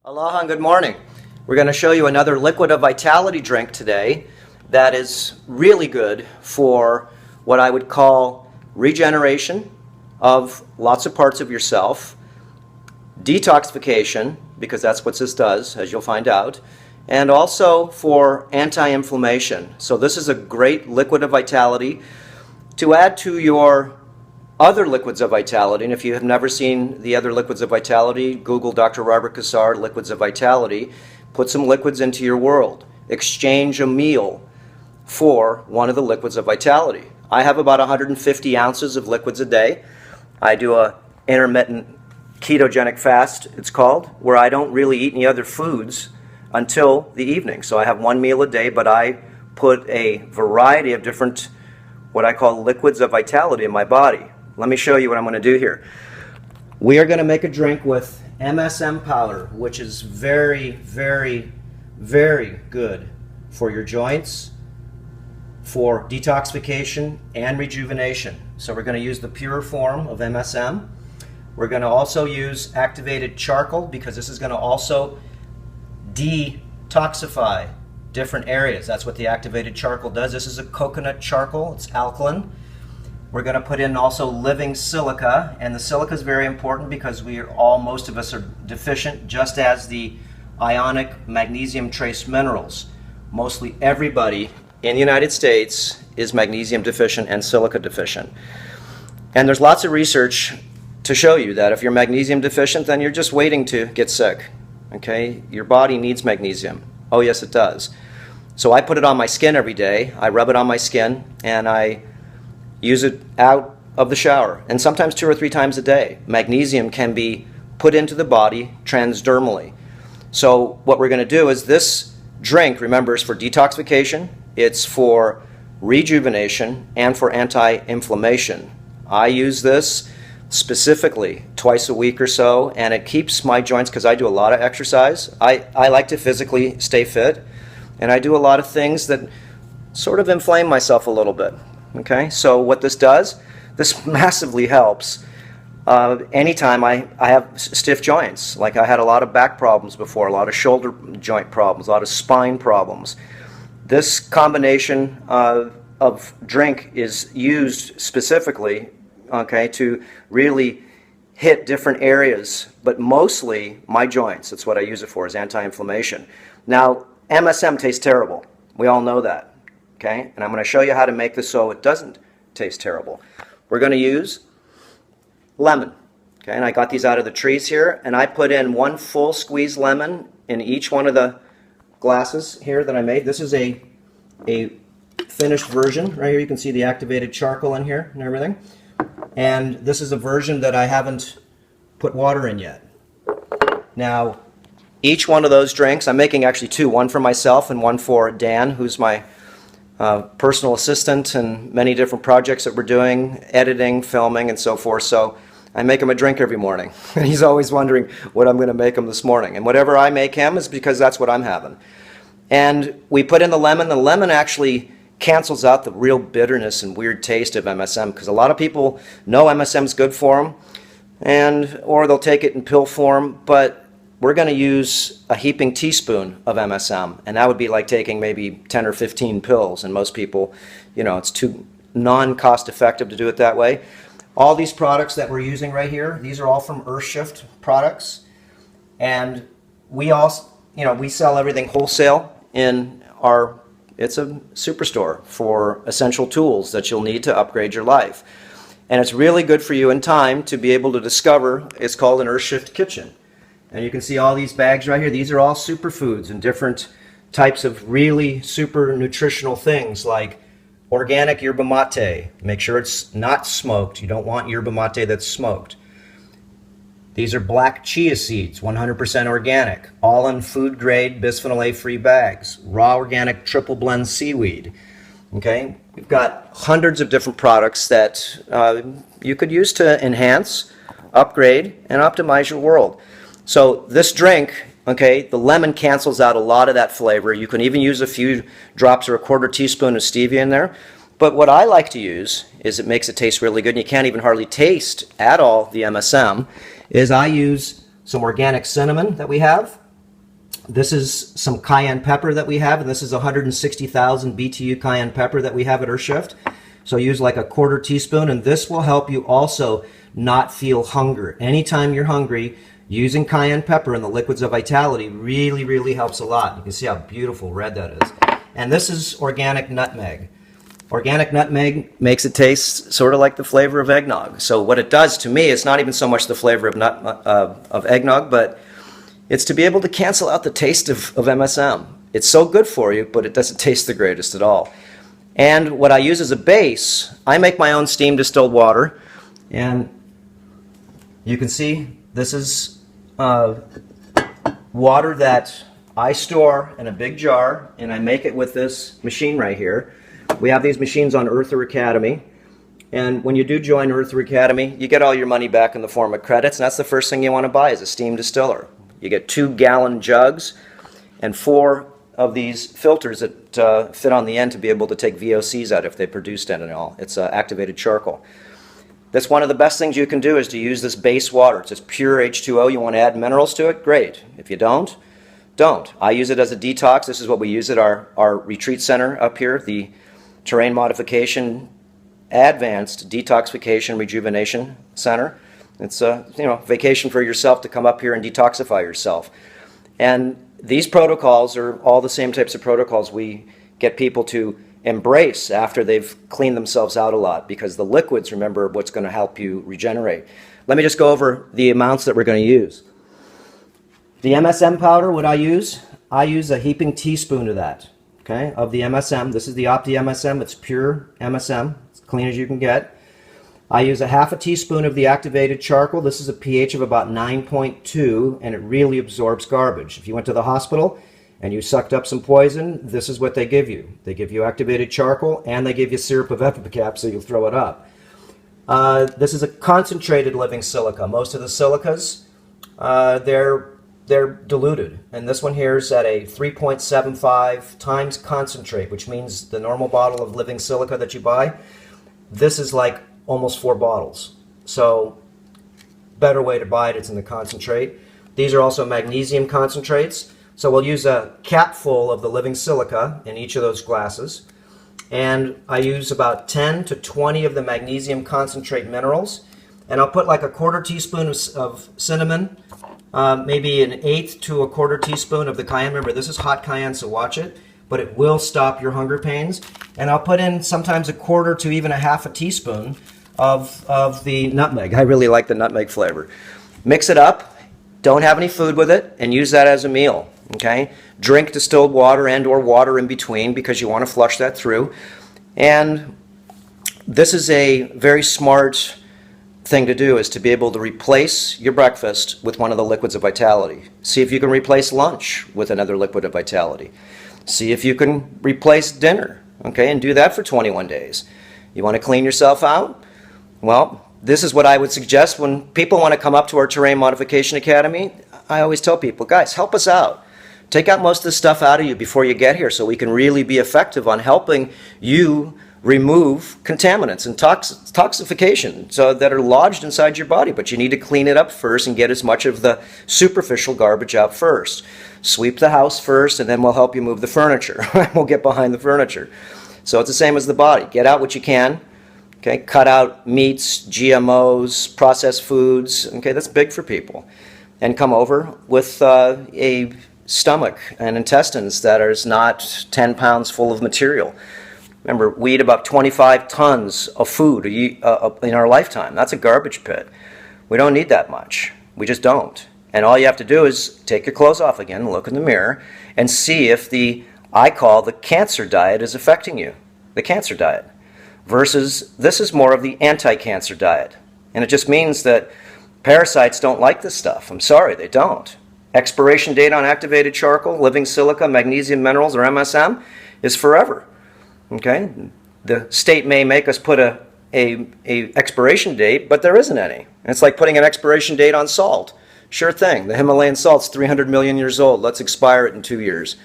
Aloha and good morning. We're going to show you another liquid of vitality drink today that is really good for what I would call regeneration of lots of parts of yourself, detoxification, because that's what this does, as you'll find out, and also for anti-inflammation. So this is a great liquid of vitality to add to your other liquids of vitality. And if you have never seen the other liquids of vitality, Google Dr. Robert Cassar, liquids of vitality. Put some liquids into your world. Exchange a meal for one of the liquids of vitality. I have about 150 ounces of liquids a day. I do a intermittent ketogenic fast, it's called, where I don't really eat any other foods until the evening. So I have one meal a day, but I put a variety of different, what I call liquids of vitality in my body. Let me show you what I'm going to do here. We are going to make a drink with MSM powder, which is very, very, very good for your joints, for detoxification and rejuvenation. So we're going to use the pure form of MSM. We're going to also use activated charcoal because this is going to also detoxify different areas. That's what the activated charcoal does. This is a coconut charcoal. It's alkaline. We're going to put in also living silica, and the silica is very important because most of us are deficient, just as the ionic magnesium trace minerals. Mostly everybody in the United States is magnesium deficient and silica deficient. And there's lots of research to show you that if you're magnesium deficient, then you're just waiting to get sick. Okay? Your body needs magnesium. Oh yes, it does. So I put it on my skin every day. I rub it on my skin, and I use it out of the shower, and sometimes 2 or 3 times a day. Magnesium can be put into the body transdermally. So what we're going to do is this drink, remember, is for detoxification, it's for rejuvenation, and for anti-inflammation. I use this specifically twice a week or so, and it keeps my joints, because I do a lot of exercise. I like to physically stay fit, and I do a lot of things that sort of inflame myself a little bit. Okay, so what this does, this massively helps anytime I have stiff joints. Like I had a lot of back problems before, a lot of shoulder joint problems, a lot of spine problems. This combination of drink is used specifically, okay, to really hit different areas, but mostly my joints. That's what I use it for, is anti-inflammation. Now, MSM tastes terrible. We all know that. Okay, and I'm going to show you how to make this so it doesn't taste terrible. We're going to use lemon. Okay, and I got these out of the trees here, and I put in 1 full squeezed lemon in each one of the glasses here that I made. This is a finished version. Right here you can see the activated charcoal in here and everything. And this is a version that I haven't put water in yet. Now, each one of those drinks, I'm making actually 2, one for myself and one for Dan, who's my personal assistant and many different projects that we're doing, editing, filming, and so forth. So I make him a drink every morning. And he's always wondering what I'm going to make him this morning. And whatever I make him is because that's what I'm having. And we put in the lemon. The lemon actually cancels out the real bitterness and weird taste of MSM, because a lot of people know MSM is good for them, or they'll take it in pill form, but we're going to use a heaping teaspoon of MSM, and that would be like taking maybe 10 or 15 pills, and most people, it's too non-cost effective to do it that way. All these products that we're using right here, these are all from Earthshift products, and we sell everything wholesale in it's a superstore for essential tools that you'll need to upgrade your life. And it's really good for you in time to be able to discover, it's called an Earthshift kitchen. And you can see all these bags right here. These are all superfoods and different types of really super nutritional things, like organic yerba mate. Make sure it's not smoked. You don't want yerba mate that's smoked. These are black chia seeds, 100% organic, all in food grade bisphenol A free bags. Raw organic triple blend seaweed. Okay, we've got hundreds of different products that you could use to enhance, upgrade, and optimize your world. So this drink, okay, the lemon cancels out a lot of that flavor. You can even use a few drops or a 1/4 teaspoon of stevia in there. But what I like to use is it makes it taste really good, and you can't even hardly taste at all the MSM, is I use some organic cinnamon that we have, This is some cayenne pepper that we have, and this is 160,000 BTU cayenne pepper that we have at Earthshift. So use like a quarter teaspoon, and this will help you also not feel hunger. Anytime you're hungry, using cayenne pepper in the liquids of vitality really, really helps a lot. You can see how beautiful red that is. And this is organic nutmeg. Organic nutmeg makes it taste sort of like the flavor of eggnog. So what it does to me, it's not even so much the flavor of eggnog, but it's to be able to cancel out the taste of MSM. It's so good for you, but it doesn't taste the greatest at all. And what I use as a base, I make my own steam distilled water. And you can see this is water that I store in a big jar, and I make it with this machine right here. We have these machines on Earther Academy, and when you do join Earther Academy, you get all your money back in the form of credits, and that's the first thing you want to buy is a steam distiller. You get 2-gallon jugs and 4 of these filters that fit on the end to be able to take VOCs out if they produced ethanol. It's activated charcoal. That's one of the best things you can do is to use this base water. It's just pure H2O. You want to add minerals to it? Great. If you don't, don't. I use it as a detox. This is what we use at our retreat center up here, the Terrain Modification Advanced Detoxification Rejuvenation Center. It's a vacation for yourself to come up here and detoxify yourself. And these protocols are all the same types of protocols we get people to embrace after they've cleaned themselves out a lot, because the liquids, remember, what's going to help you regenerate. Let me just go over the amounts that we're going to use. The MSM powder, what I use a heaping teaspoon of that. Okay, of the MSM. This is the Opti MSM. It's pure MSM. It's clean as you can get. I use a half a teaspoon of the activated charcoal. This is a pH of about 9.2, and it really absorbs garbage. If you went to the hospital and you sucked up some poison, this is what they give you. They give you activated charcoal, and they give you syrup of ipecac so you'll throw it up. This is a concentrated living silica. Most of the silicas, they're diluted, and this one here is at a 3.75 times concentrate, which means the normal bottle of living silica that you buy, this is like almost 4 bottles. So better way to buy it, it's in the concentrate. These are also magnesium concentrates, so we'll use a cap full of the living silica in each of those glasses, and I use about 10 to 20 of the magnesium concentrate minerals, and I'll put like a quarter teaspoon of cinnamon, maybe an 1/8 to a quarter teaspoon of the cayenne. Remember, this is hot cayenne, so watch it, but it will stop your hunger pains. And I'll put in sometimes a quarter to even a half a teaspoon of the nutmeg. I really like the nutmeg flavor. Mix it up, don't have any food with it, and use that as a meal. Okay? Drink distilled water and or water in between because you want to flush that through. And this is a very smart thing to do, is to be able to replace your breakfast with one of the liquids of vitality. See if you can replace lunch with another liquid of vitality. See if you can replace dinner, okay, and do that for 21 days. You want to clean yourself out? Well, this is what I would suggest when people want to come up to our Terrain Modification Academy. I always tell people, guys, help us out. Take out most of the stuff out of you before you get here so we can really be effective on helping you remove contaminants and toxification so that are lodged inside your body, but you need to clean it up first and get as much of the superficial garbage out first. Sweep the house first, and then we'll help you move the furniture. We'll get behind the furniture. So it's the same as the body. Get out what you can. Okay, cut out meats, GMOs, processed foods. Okay, that's big for people. And come over with a stomach and intestines that is not 10 pounds full of material. Remember, we eat about 25 tons of food in our lifetime. That's a garbage pit. We don't need that much. We just don't. And all you have to do is take your clothes off again, look in the mirror, and see if I call the cancer diet is affecting you. The cancer diet. Versus, this is more of the anti-cancer diet. And it just means that parasites don't like this stuff. I'm sorry, they don't. Expiration date on activated charcoal, living silica, magnesium minerals, or MSM is forever. Okay, the state may make us put a expiration date, but there isn't any. It's like putting an expiration date on salt. Sure thing. The Himalayan salt's 300 million years old. Let's expire it in 2 years.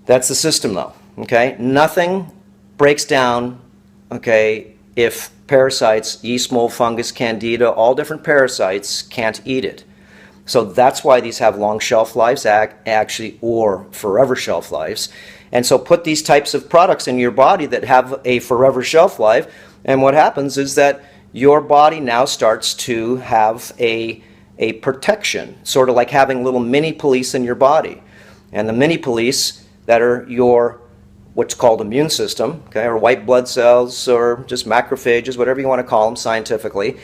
That's the system, though. Okay, nothing breaks down. Okay, if parasites, yeast, mold, fungus, candida, all different parasites can't eat it. So that's why these have long shelf lives, actually, or forever shelf lives. And so put these types of products in your body that have a forever shelf life, and what happens is that your body now starts to have a protection, sort of like having little mini police in your body. And the mini police that are your what's called immune system, okay, or white blood cells, or just macrophages, whatever you want to call them scientifically.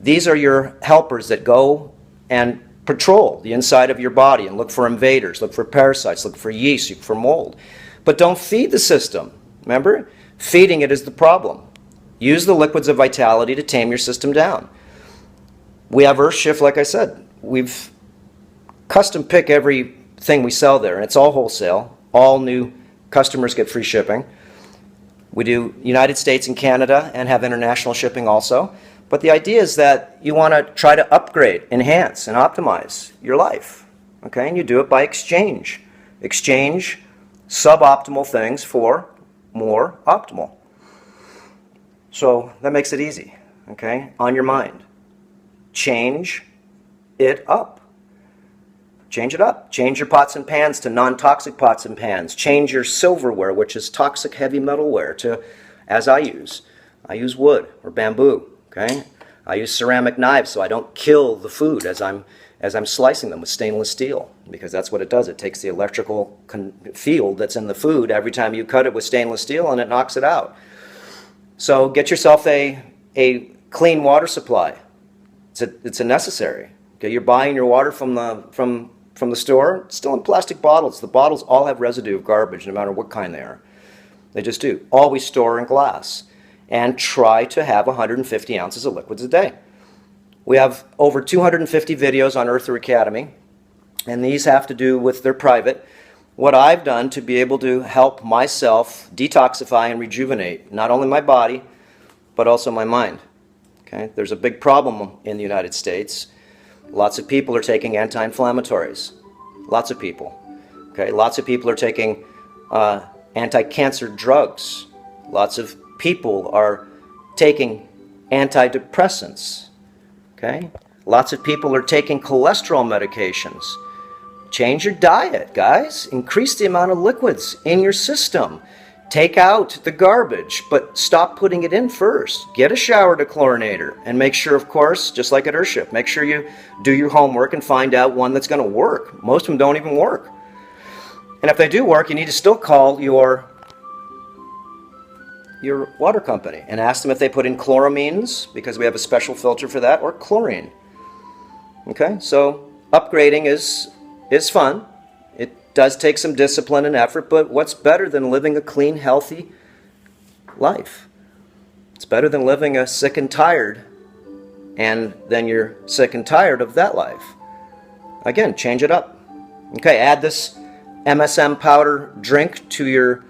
These are your helpers that go and patrol the inside of your body and look for invaders, look for parasites, look for yeast, look for mold. But don't feed the system. Remember? Feeding it is the problem. Use the liquids of vitality to tame your system down. We have Earthshift, like I said. We've custom pick everything we sell there, and it's all wholesale. All new customers get free shipping. We do United States and Canada and have international shipping also. But the idea is that you want to try to upgrade, enhance, and optimize your life. Okay? And you do it by exchange. Exchange suboptimal things for more optimal. So that makes it easy. Okay? On your mind. Change it up. Change it up. Change your pots and pans to non-toxic pots and pans. Change your silverware, which is toxic heavy metalware, to, as I use wood or bamboo. Okay? I use ceramic knives so I don't kill the food as I'm slicing them with stainless steel, because that's what it does. It takes the electrical field that's in the food every time you cut it with stainless steel, and it knocks it out. So get yourself a clean water supply. It's a necessary. Okay? You're buying your water from the store, it's still in plastic bottles. The bottles all have residue of garbage, no matter what kind they are. They just do. Always store in glass. And try to have 150 ounces of liquids a day. We have over 250 videos on Earther Academy, and these have to do with, they're private, what I've done to be able to help myself detoxify and rejuvenate, not only my body, but also my mind. Okay? There's a big problem in the United States. Lots of people are taking anti-inflammatories. Lots of people. Okay? Lots of people are taking anti-cancer drugs. Lots of people are taking antidepressants. Okay? Lots of people are taking cholesterol medications. Change your diet, guys. Increase the amount of liquids in your system. Take out the garbage, but stop putting it in first. Get a shower dechlorinator, and make sure, of course, just like at Earthshift, make sure you do your homework and find out one that's going to work. Most of them don't even work. And if they do work, you need to still call your water company and ask them if they put in chloramines, because we have a special filter for that, or chlorine. Okay, so upgrading is fun. It does take some discipline and effort, but what's better than living a clean, healthy life? It's better than living a sick and tired, and then you're sick and tired of that life. Again, change it up. Okay, add this MSM powder drink to your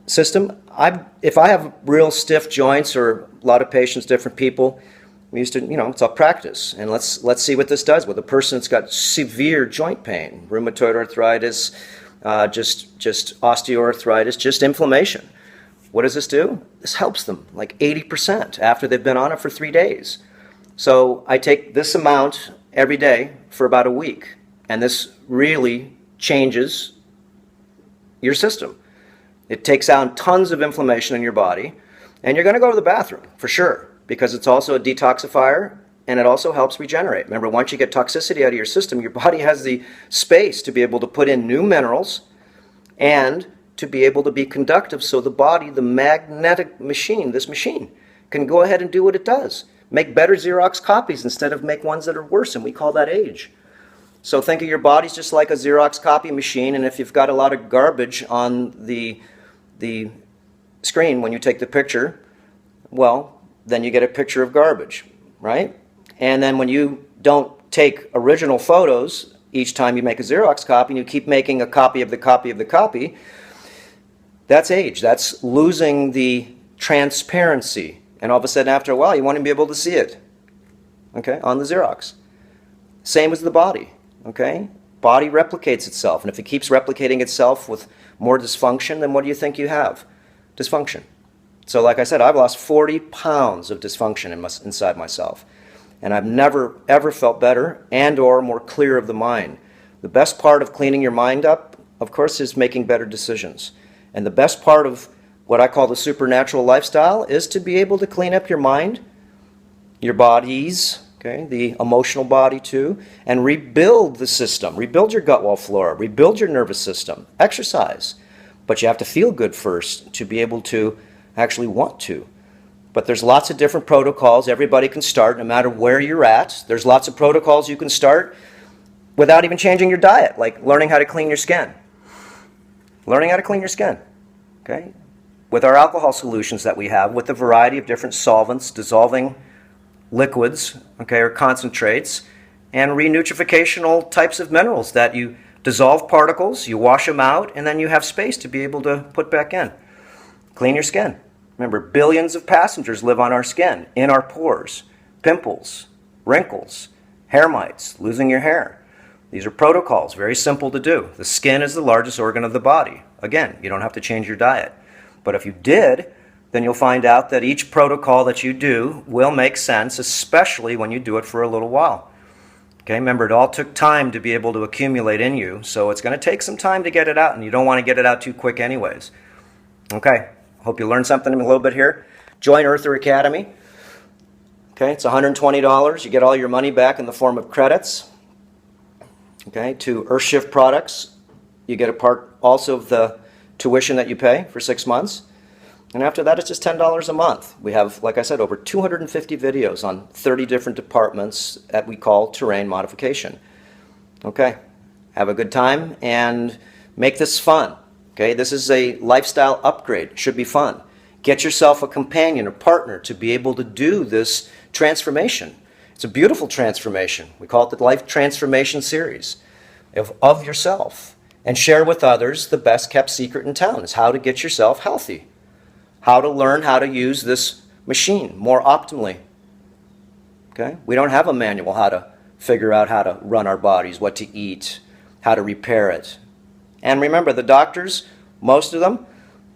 system. If I have real stiff joints, or a lot of patients, different people, we used to, it's all practice. And let's see what this does with a person that's got severe joint pain, rheumatoid arthritis, just osteoarthritis, just inflammation. What does this do? This helps them like 80% after they've been on it for 3 days. So I take this amount every day for about a week, and this really changes your system. It takes out tons of inflammation in your body, and you're going to go to the bathroom for sure, because it's also a detoxifier, and it also helps regenerate. Remember, once you get toxicity out of your system, your body has the space to be able to put in new minerals and to be able to be conductive, so the body, the magnetic machine, this machine, can go ahead and do what it does. Make better Xerox copies instead of make ones that are worse, and we call that age. So think of your bodies just like a Xerox copy machine, and if you've got a lot of garbage on the screen when you take the picture, well, then you get a picture of garbage, right? And then when you don't take original photos each time you make a Xerox copy, and you keep making a copy of the copy of the copy, that's age. That's losing the transparency. And all of a sudden, after a while, you want to be able to see it, okay, on the Xerox. Same as the body, okay? Body replicates itself, and if it keeps replicating itself with more dysfunction, then what do you think you have? Dysfunction. So like I said, I've lost 40 pounds of dysfunction inside myself. And I've never, ever felt better and or more clear of the mind. The best part of cleaning your mind up, of course, is making better decisions. And the best part of what I call the supernatural lifestyle is to be able to clean up your mind, your bodies, okay, the emotional body too, and rebuild the system, rebuild your gut wall flora, rebuild your nervous system, exercise. But you have to feel good first to be able to actually want to. But there's lots of different protocols. Everybody can start no matter where you're at. There's lots of protocols you can start without even changing your diet, like learning how to clean your skin. Learning how to clean your skin, okay? With our alcohol solutions that we have, with a variety of different solvents, dissolving liquids, okay, or concentrates, and renutrificational types of minerals that you dissolve particles, you wash them out, and then you have space to be able to put back in. Clean your skin. Remember, billions of passengers live on our skin, in our pores, pimples, wrinkles, hair mites, losing your hair. These are protocols, very simple to do. The skin is the largest organ of the body. Again, you don't have to change your diet. But if you did, then you'll find out that each protocol that you do will make sense, especially when you do it for a little while. Okay, remember, it all took time to be able to accumulate in you, so it's going to take some time to get it out, and you don't want to get it out too quick anyways. Okay. Hope you learned something a little bit here. Join Earther Academy. Okay, it's $120. You get all your money back in the form of credits. Okay, to Earthshift products, you get a part also of the tuition that you pay for 6 months. And after that, it's just $10 a month. We have, like I said, over 250 videos on 30 different departments that we call terrain modification. Okay, have a good time and make this fun. Okay, this is a lifestyle upgrade. It should be fun. Get yourself a companion, a partner to be able to do this transformation. It's a beautiful transformation. We call it the Life Transformation Series of yourself. And share with others the best kept secret in town is how to get yourself healthy. How to learn how to use this machine more optimally. Okay, we don't have a manual how to figure out how to run our bodies, what to eat, how to repair it. And remember, the doctors, most of them,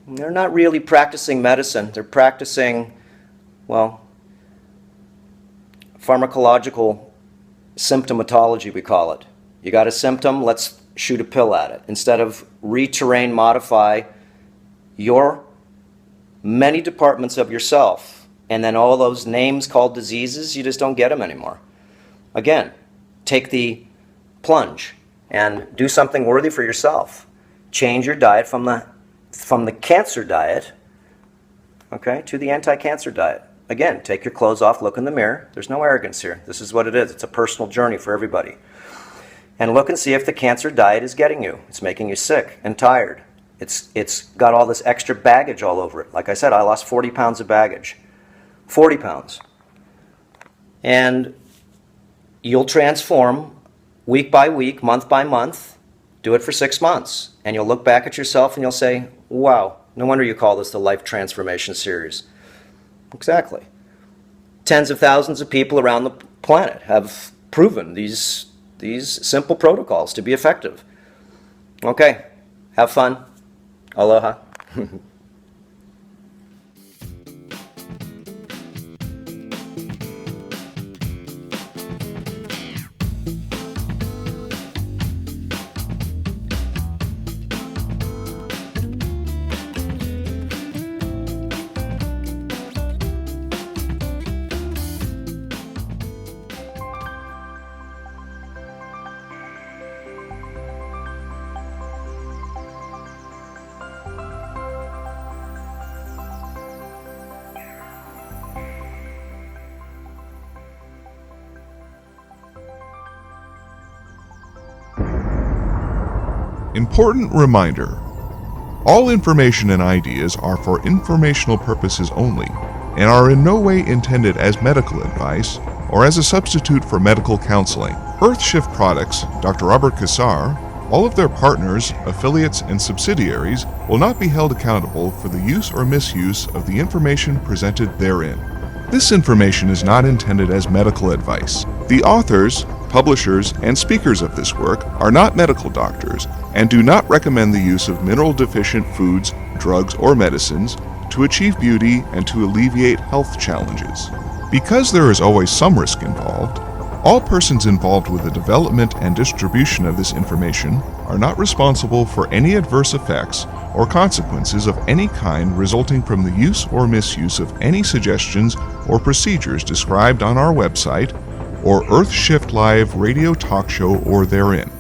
they're not really practicing medicine. They're practicing, well, pharmacological symptomatology, we call it. You got a symptom, let's shoot a pill at it. Instead of re-terrain modify your many departments of yourself, and then all those names called diseases, you just don't get them anymore. Again, take the plunge and do something worthy for yourself. Change your diet from the cancer diet, okay, to the anti-cancer diet. Again, take your clothes off, look in the mirror. There's no arrogance here. This is what it is. It's a personal journey for everybody. And look and see if the cancer diet is getting you. It's making you sick and tired. It's got all this extra baggage all over it. Like I said, I lost 40 pounds of baggage. 40 pounds. And you'll transform week by week, month by month. Do it for 6 months. And you'll look back at yourself and you'll say, wow, no wonder you call this the Life Transformation Series. Exactly. Tens of thousands of people around the planet have proven these simple protocols to be effective. Okay, have fun. Aloha. Important reminder: all information and ideas are for informational purposes only and are in no way intended as medical advice or as a substitute for medical counseling. Earthshift Products, Dr. Robert Cassar, all of their partners, affiliates, and subsidiaries will not be held accountable for the use or misuse of the information presented therein. This information is not intended as medical advice. The authors, publishers, and speakers of this work are not medical doctors and do not recommend the use of mineral-deficient foods, drugs, or medicines to achieve beauty, and to alleviate health challenges. Because there is always some risk involved, all persons involved with the development and distribution of this information are not responsible for any adverse effects or consequences of any kind resulting from the use or misuse of any suggestions or procedures described on our website or Earth Shift Live radio talk show or therein.